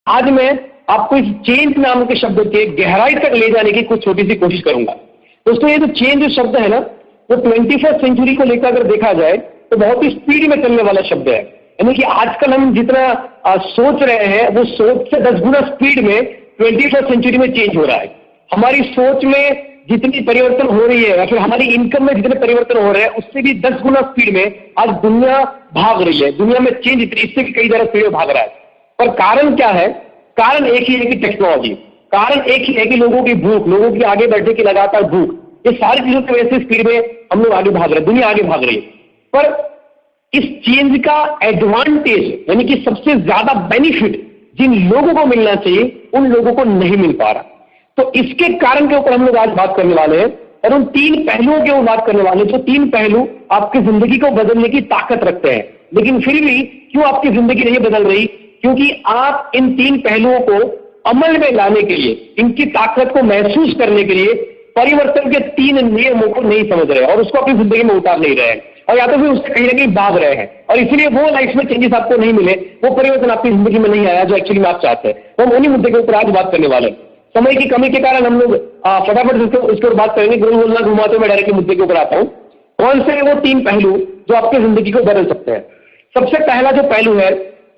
आज मैं आपको इस चेंज नाम के शब्द के गहराई तक ले जाने की कुछ छोटी सी कोशिश करूंगा। दोस्तों, ये जो चेंज शब्द है ना, वो 21st सेंचुरी को लेकर अगर देखा जाए तो बहुत ही स्पीड में चलने वाला शब्द है। यानी कि आजकल हम जितना सोच रहे हैं वो सोच से 10 गुना स्पीड में 21st सेंचुरी में चेंज हो रहा है। हमारी सोच में जितनी परिवर्तन हो रही है या फिर हमारी इनकम में जितने परिवर्तन हो रहे हैं उससे भी 10 गुना स्पीड में आज दुनिया भाग रही है। दुनिया में चेंज इससे भी कई ज्यादा स्पीड में भाग रहा है। पर कारण क्या है? कारण एक ही है कि टेक्नोलॉजी। कारण एक ही है कि लोगों की भूख, लोगों की आगे बढ़ने की लगातार भूख। ये सारी चीजों की वजह से स्पीड में हम लोग आगे भाग रहे हैं, दुनिया आगे भाग रही है। पर इस चेंज का एडवांटेज यानी कि सबसे ज्यादा बेनिफिट जिन लोगों को मिलना चाहिए उन लोगों को नहीं मिल पा रहा। तो इसके कारण के ऊपर हम लोग आज बात करने वाले हैं और उन 3 पहलुओं के ऊपर बात करने वाले हैं। जो 3 पहलू आपकी जिंदगी को बदलने की ताकत रखते हैं। लेकिन फिर भी क्यों आपकी जिंदगी नहीं बदल रही? क्योंकि आप इन 3 पहलुओं को अमल में लाने के लिए, इनकी ताकत को महसूस करने के लिए परिवर्तन के 3 नियमों को नहीं समझ रहे और उसको अपनी जिंदगी में उतार नहीं रहे हैं, और या तो फिर उससे कहीं ना कहीं भाग रहे हैं और इसलिए वो लाइफ में चेंजेस आपको नहीं मिले, वो परिवर्तन आपकी जिंदगी में नहीं आया जो एक्चुअली में आप चाहते हैं। तो हम उन्हीं मुद्दे के ऊपर आज बात करने वाले हैं। समय की कमी के कारण हम लोग फटाफट इसके ऊपर बात करेंगे। गुरु बोलना घुमाते मैं डायरेक्टली मुद्दे के ऊपर आता हूं। कौन से वो 3 पहलू जो आपकी जिंदगी को बदल सकते हैं? सबसे पहला जो पहलू है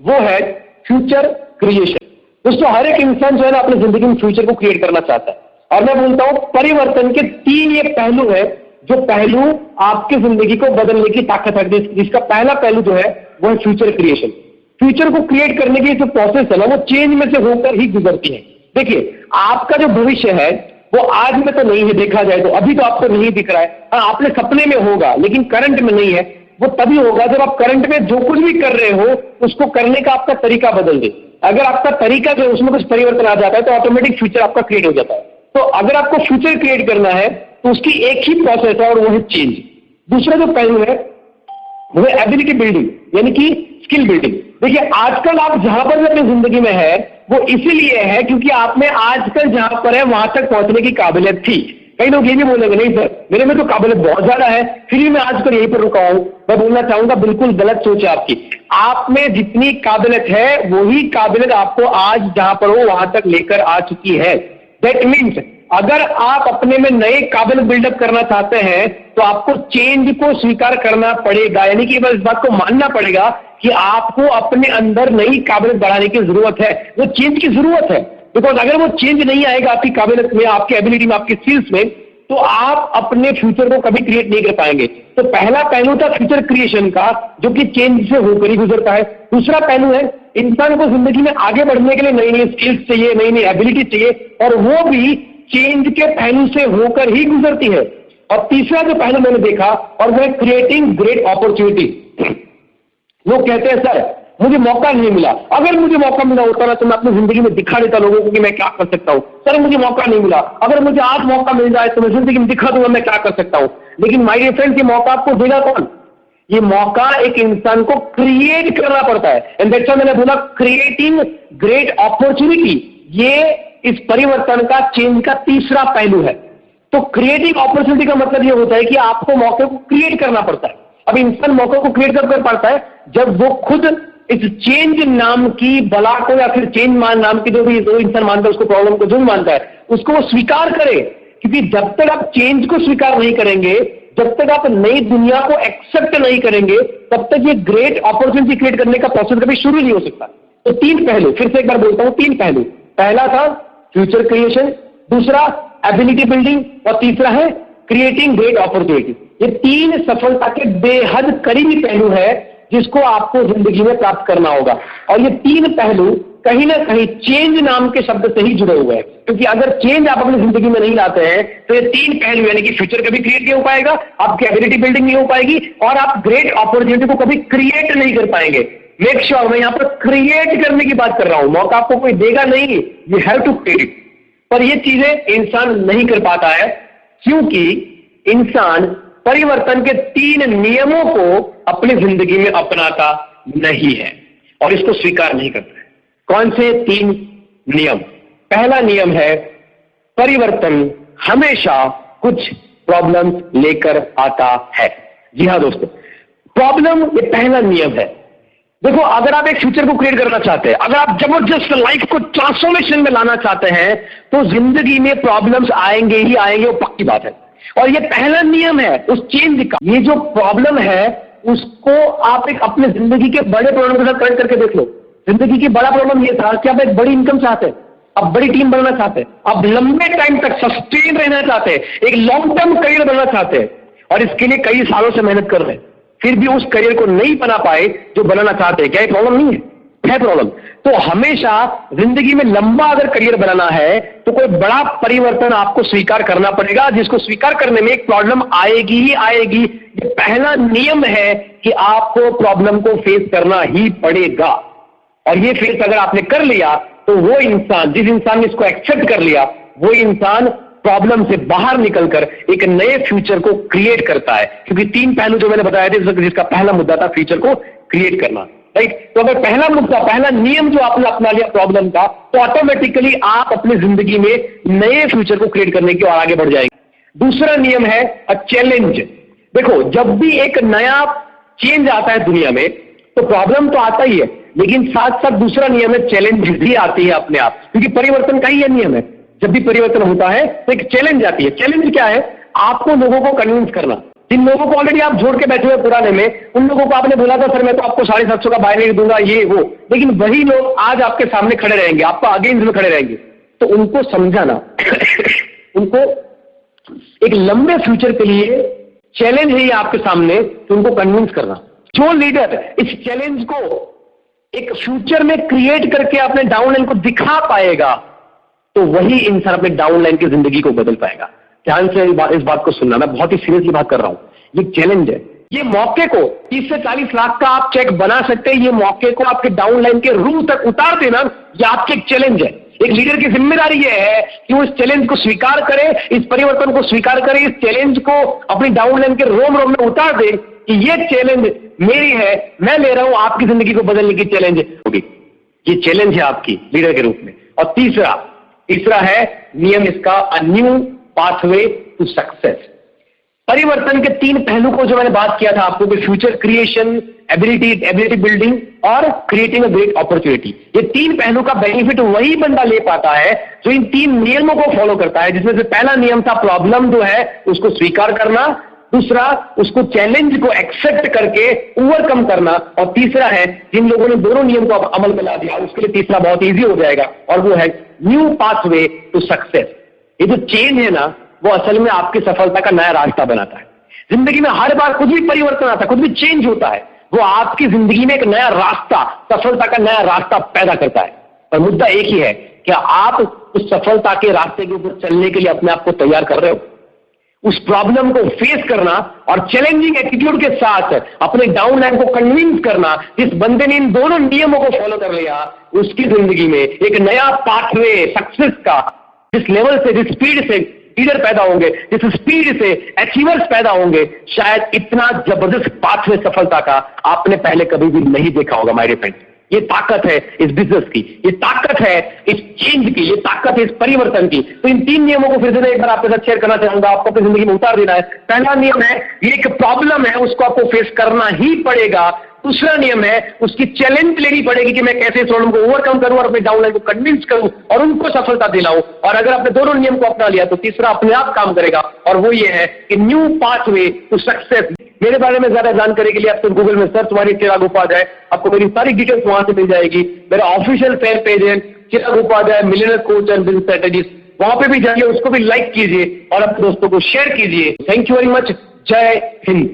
वो है फ्यूचर क्रिएशन। दोस्तों, हर एक इंसान जो है ना अपनी जिंदगी में फ्यूचर को क्रिएट करना चाहता है, और मैं बोलता हूं परिवर्तन के 3 ये पहलू है जो पहलू आपकी जिंदगी को बदलने की ताकत है। जिसका पहला पहलू जो है वो है फ्यूचर क्रिएशन। फ्यूचर को क्रिएट करने की जो प्रोसेस है ना वो चेंज में से होकर ही गुजरती है। देखिए, आपका जो भविष्य है वो आज में तो नहीं है, देखा जाए तो अभी तो आपको नहीं दिख रहा है। हाँ, आपने सपने में होगा लेकिन करंट में नहीं है। वो तभी होगा जब आप करंट में जो कुछ भी कर रहे हो उसको करने का आपका तरीका बदल दे। अगर आपका तरीका जो उसमें कुछ परिवर्तन आ जाता है तो ऑटोमेटिक फ्यूचर आपका क्रिएट हो जाता है। तो अगर आपको फ्यूचर क्रिएट करना है तो उसकी एक ही प्रोसेस है और वो है चेंज। दूसरा जो पहलू है वो है एबिलिटी बिल्डिंग यानी कि स्किल बिल्डिंग। देखिए, आजकल आप जहां पर अपनी जिंदगी में है वो इसीलिए है क्योंकि आप में आजकल जहां पर है वहां तक पहुंचने की काबिलियत थी। कई लोग ये भी बोलेंगे नहीं सर, मेरे में तो काबिलियत बहुत ज्यादा है, फिर भी मैं आजकल यहीं पर रुका हूं। मैं बोलना चाहूंगा बिल्कुल गलत सोच है आपकी। आप में जितनी काबिलियत है वही काबिलियत आपको आज जहां पर हो वहां तक लेकर आ चुकी है। दैट मीन्स अगर आप अपने में नए काबिलियत बिल्डअप करना चाहते हैं तो आपको चेंज को स्वीकार करना पड़ेगा। यानी कि बस इस बात को मानना पड़ेगा कि आपको अपने अंदर नई काबिलियत बढ़ाने की जरूरत है। वो चेंज की जरूरत है। बिकॉज अगर वो चेंज नहीं आएगा आपकी काबिलियत में, आपकी एबिलिटी में, आपकी स्किल्स में, तो आप अपने फ्यूचर को कभी क्रिएट नहीं कर पाएंगे। तो पहला पहलू था फ्यूचर क्रिएशन का जो कि चेंज से होकर ही गुजरता है। दूसरा पहलू है इंसान को जिंदगी में आगे बढ़ने के लिए नई नई स्किल्स चाहिए, नई नई एबिलिटी चाहिए, और वो भी चेंज के पहलू से होकर ही गुजरती है। और तीसरा जो पहलू मैंने देखा और वो है क्रिएटिंग ग्रेट अपॉर्चुनिटी। लोग कहते हैं सर मुझे मौका नहीं मिला, अगर मुझे मौका मिला होता ना तो मैं अपनी जिंदगी में दिखा देता लोगों को कि मैं क्या कर सकता हूं। सर मुझे मौका नहीं मिला, अगर मुझे आज मौका मिल जाए तो मैं जिंदगी में दिखा दूंगा मैं क्या कर सकता हूं। लेकिन माय डियर फ्रेंड्स, ये मौका आपको देगा कौन? ये मौका एक इंसान को क्रिएट करना पड़ता है। एंड दैट्स व्हाई मैंने बोला क्रिएटिंग ग्रेट अपॉर्चुनिटी, ये इस परिवर्तन का, चेंज का तीसरा पहलू है। तो क्रिएटिव अपॉर्चुनिटी का मतलब ये होता है कि आपको मौके को क्रिएट करना पड़ता है। अब इंसान मौके को क्रिएट कब कर पाता है? जब वो खुद इस चेंज नाम की बला को या फिर चेंज नाम की जो इंसान मानता है उसको, प्रॉब्लम को जो मानता है उसको वो स्वीकार करे। क्योंकि जब तक आप चेंज को स्वीकार नहीं करेंगे, जब तक आप नई दुनिया को एक्सेप्ट नहीं करेंगे, तब तक ये ग्रेट अपॉर्चुनिटी क्रिएट करने का प्रोसेस कभी शुरू नहीं हो सकता। तो 3 पहलू, फिर से एक बार बोलता हूं, 3 पहलू। पहला था फ्यूचर क्रिएशन, दूसरा एबिलिटी बिल्डिंग, और तीसरा है क्रिएटिंग ग्रेट अपॉर्चुनिटी। ये 3 सफलता के बेहद करीबी पहलू है जिसको आपको जिंदगी में प्राप्त करना होगा। और ये 3 पहलू कहीं ना कहीं चेंज नाम के शब्द से ही जुड़े हुए हैं। क्योंकि अगर चेंज आप अपनी जिंदगी में नहीं लाते हैं तो ये 3 पहलू यानी कि फ्यूचर कभी क्रिएट नहीं हो पाएगा, आपकी एबिलिटी बिल्डिंग नहीं हो पाएगी, और आप ग्रेट अपॉर्चुनिटी को कभी क्रिएट नहीं कर पाएंगे। मेक श्योर, मैं यहां पर क्रिएट करने की बात कर रहा हूं। मौका आपको कोई देगा नहीं, यू हैव टू क्रिएट। पर ये चीजें इंसान नहीं कर पाता है क्योंकि इंसान परिवर्तन के 3 नियमों को अपनी जिंदगी में अपनाता नहीं है और इसको स्वीकार नहीं करता है। कौन से 3 नियम? पहला नियम है परिवर्तन हमेशा कुछ प्रॉब्लम्स लेकर आता है। जी हां दोस्तों, प्रॉब्लम ये पहला नियम है। देखो, अगर आप एक फ्यूचर को क्रिएट करना चाहते हैं, अगर आप जबरदस्त लाइफ को ट्रांसफॉर्मेशन में लाना चाहते हैं, तो जिंदगी में प्रॉब्लम्स आएंगे ही आएंगे, वो पक्की बात है। और ये पहला नियम है उस चेंज का। ये जो प्रॉब्लम है उसको आप एक अपने जिंदगी के बड़े प्रॉब्लम के साथ कनेक्ट करके देख लो। जिंदगी की बड़ा प्रॉब्लम ये था कि आप एक बड़ी इनकम चाहते हैं, आप बड़ी टीम बनाना चाहते हैं, आप लंबे टाइम तक सस्टेन रहना चाहते हैं, एक लॉन्ग टर्म करियर बनाना चाहते हैं, और इसके लिए कई सालों से मेहनत कर रहे हैं, फिर भी उस करियर को नहीं बना पाए जो बनाना चाहते हैं। क्या ये प्रॉब्लम नहीं है प्रॉब्लम। तो हमेशा जिंदगी में लंबा अगर करियर बनाना है तो कोई बड़ा परिवर्तन आपको स्वीकार करना पड़ेगा, जिसको स्वीकार करने में एक प्रॉब्लम आएगी ही आएगी। ये पहला नियम है कि आपको प्रॉब्लम को फेस करना ही पड़ेगा, और ये फेस अगर आपने कर लिया तो वो इंसान, जिस इंसान ने इसको एक्सेप्ट कर लिया, वो इंसान प्रॉब्लम से बाहर निकलकर एक नए फ्यूचर को क्रिएट करता है। क्योंकि 3 पहलू जो मैंने बताए थे, जिसका पहला मुद्दा था फ्यूचर को क्रिएट करना, राइट। तो अगर पहला मुद्दा, पहला नियम जो आपने अपना लिया प्रॉब्लम का, तो ऑटोमेटिकली आप अपनी जिंदगी में नए फ्यूचर को क्रिएट करने की ओर आगे बढ़ जाएंगे। दूसरा नियम है चैलेंज। देखो, जब भी एक नया चेंज आता है दुनिया में तो प्रॉब्लम तो आता ही है, लेकिन साथ साथ दूसरा नियम है चैलेंज भी आती है अपने आप, क्योंकि परिवर्तन का ही यह नियम है। जब भी परिवर्तन होता है तो एक चैलेंज आती है। चैलेंज क्या है? आपको लोगों को कन्विंस करना। जिन लोगों को ऑलरेडी आप जोड़ के बैठे हुए पुराने में, उन लोगों को आपने बोला था सर मैं तो आपको 750 का बायनरी दूंगा, ये वो, लेकिन वही लोग आज आपके सामने खड़े रहेंगे, आपका अगेंस्ट में खड़े रहेंगे। तो उनको समझाना उनको एक लंबे फ्यूचर के लिए चैलेंज है ये आपके सामने, तो उनको कन्विंस करना। जो लीडर इस चैलेंज को एक फ्यूचर में क्रिएट करके अपने डाउनलाइन को दिखा पाएगा, तो वही इंसान अपने डाउनलाइन की जिंदगी को बदल पाएगा। ध्यान से इस बात को सुनना, मैं बहुत ही सीरियसली बात कर रहा हूं। ये चैलेंज है। ये मौके को 30 से 40 लाख का आप चेक बना सकते हैं। ये मौके को आपके डाउनलाइन के रूम तक उतार देना, ये आपके एक चैलेंज है। एक लीडर की जिम्मेदारी यह है कि वो इस चैलेंज को स्वीकार करे, इस परिवर्तन को स्वीकार करे, इस चैलेंज को अपनी डाउनलाइन के रोम रोम में उतार दे कि ये चैलेंज मेरी है, मैं ले रहा हूं, आपकी जिंदगी को बदलने की चैलेंज होगी। ये चैलेंज है आपकी लीडर के रूप में। और तीसरा है नियम इसका, a new pathway to success. परिवर्तन के 3 पहलू को जो मैंने बात किया था आपको, फ्यूचर क्रिएशन, एबिलिटी बिल्डिंग और क्रिएटिंग अ ग्रेट अपॉर्चुनिटी। ये 3 पहलू का बेनिफिट वही बंदा ले पाता है जो इन 3 नियमों को फॉलो करता है, जिसमें से पहला नियम था प्रॉब्लम जो है उसको स्वीकार करना, दूसरा उसको चैलेंज को एक्सेप्ट करके ओवरकम करना, और तीसरा है जिन लोगों ने दोनों नियम को अमल में ला दिया उसके लिए तीसरा बहुत इजी हो जाएगा, और वो है न्यू पाथवे टू सक्सेस। ये जो चेंज है ना, वो असल में आपकी सफलता का नया रास्ता बनाता है। जिंदगी में हर बार कुछ भी परिवर्तन आता है, कुछ भी चेंज होता है, वो आपकी जिंदगी में एक नया रास्ता, सफलता का नया रास्ता पैदा करता है। पर मुद्दा एक ही है, क्या आप उस सफलता के रास्ते के ऊपर चलने के लिए अपने आप को तैयार कर रहे हो? उस प्रॉब्लम को फेस करना और चैलेंजिंग एटीट्यूड के साथ अपने डाउनलाइन को कन्विंस करना, जिस बंदे ने इन दोनों नियमों को फॉलो कर लिया, उसकी जिंदगी में एक नया पाथवे सक्सेस का, जिस लेवल से, जिस स्पीड से लीडर पैदा होंगे, जिस स्पीड से अचीवर्स पैदा होंगे, शायद इतना जबरदस्त पाथवे सफलता का आपने पहले कभी भी नहीं देखा होगा। माय डियर फ्रेंड, ये ताकत है इस बिजनेस की, ये ताकत है इस चेंज की, ये ताकत है इस परिवर्तन की। तो इन 3 नियमों को फिर से एक बार आपके साथ शेयर करना चाहूंगा, आपको अपनी जिंदगी में उतार देना है। पहला नियम है, ये एक प्रॉब्लम है, उसको आपको फेस करना ही पड़ेगा। दूसरा नियम है, उसकी चैलेंज लेनी पड़ेगी कि मैं कैसे इस प्रॉब्लम को ओवरकम करूं और अपने डाउनलाइन को कन्विंस करूं और उनको सफलता दिलाऊं। और अगर आपने दोनों नियम को अपना लिया तो तीसरा अपने आप काम करेगा, और वो ये है कि न्यू पाथवे टू सक्सेस। मेरे बारे में ज्यादा जानकारी के लिए आप गूगल में सर्च मारिए चिराग उपाध्याय, आपको मेरी सारी डिटेल्स वहां से मिल जाएगी। मेरा ऑफिशियल फैन पेज है Chirag Upadhyay millionaire coach and business strategist, वहां पे भी जाइए, उसको भी लाइक कीजिए और अपने दोस्तों को शेयर कीजिए। Thank you very much. जय हिंद।